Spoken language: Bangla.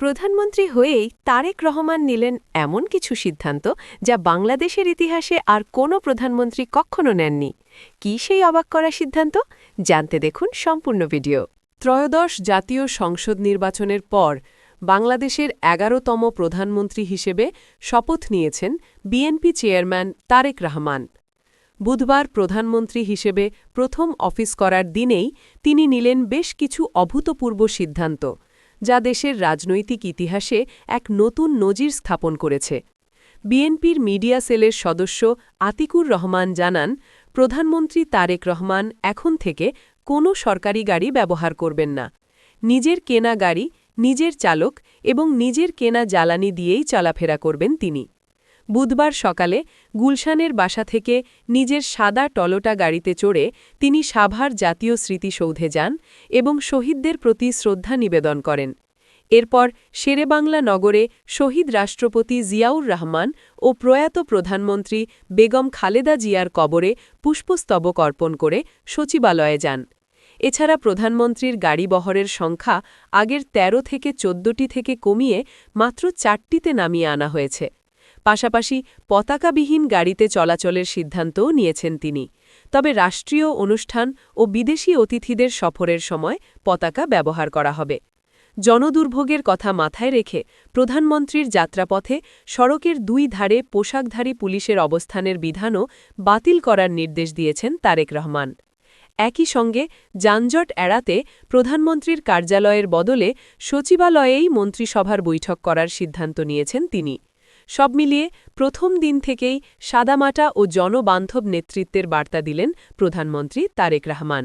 প্রধানমন্ত্রী হয়েই তারেক রহমান নিলেন এমন কিছু সিদ্ধান্ত যা বাংলাদেশের ইতিহাসে আর কোনো প্রধানমন্ত্রী কখনো নেননি। কি সেই অবাক করা সিদ্ধান্ত জানতে দেখুন সম্পূর্ণ ভিডিও। ত্রয়োদশ জাতীয় সংসদ নির্বাচনের পর বাংলাদেশের ১১তম প্রধানমন্ত্রী হিসেবে শপথ নিয়েছেন বিএনপি চেয়ারম্যান তারেক রহমান। বুধবার প্রধানমন্ত্রী হিসেবে প্রথম অফিস করার দিনেই তিনি নিলেন বেশ কিছু অভূতপূর্ব সিদ্ধান্ত, যা দেশের রাজনৈতিক ইতিহাসে এক নতুন নজির স্থাপন করেছে। বিএনপির মিডিয়া সেলের সদস্য আতিকুর রহমান জানান, প্রধানমন্ত্রী তারেক রহমান এখন থেকে কোনো সরকারি গাড়ি ব্যবহার করবেন না। নিজের কেনা গাড়ি, নিজের চালক এবং নিজের কেনা জ্বালানি দিয়েই চলাফেরা করবেন তিনি। বুধবার সকালে গুলশানের বাসা থেকে নিজের সাদা টলোটা গাড়িতে চড়ে তিনি সাভার জাতীয় স্মৃতিসৌধে যান এবং শহীদদের প্রতি শ্রদ্ধা নিবেদন করেন। এরপর শেরেবাংলা নগরে শহীদ রাষ্ট্রপতি জিয়াউর রহমান ও প্রয়াত প্রধানমন্ত্রী বেগম খালেদা জিয়ার কবরে পুষ্পস্তবক অর্পণ করে সচিবালয়ে যান। এছাড়া প্রধানমন্ত্রীর গাড়িবহরের সংখ্যা আগের ১৩ থেকে ১৪টি থেকে কমিয়ে মাত্র ৪টিতে নামিয়ে আনা হয়েছে। পাশাপাশি পতাকাবিহীন গাড়িতে চলাচলের সিদ্ধান্তও নিয়েছেন তিনি। তবে রাষ্ট্রীয় অনুষ্ঠান ও বিদেশি অতিথিদের সফরের সময় পতাকা ব্যবহার করা হবে। জনদুর্ভোগের কথা মাথায় রেখে প্রধানমন্ত্রীর যাত্রাপথে সড়কের দুই ধারে পোশাকধারী পুলিশের অবস্থানের বিধানও বাতিল করার নির্দেশ দিয়েছেন তারেক রহমান। একই সঙ্গে যানজট এড়াতে প্রধানমন্ত্রীর কার্যালয়ের বদলে সচিবালয়েই মন্ত্রিসভার বৈঠক করার সিদ্ধান্ত নিয়েছেন তিনি। সব মিলিয়ে প্রথম দিন থেকেই সাদামাটা ও জনবান্ধব নেতৃত্বের বার্তা দিলেন প্রধানমন্ত্রী তারেক রহমান।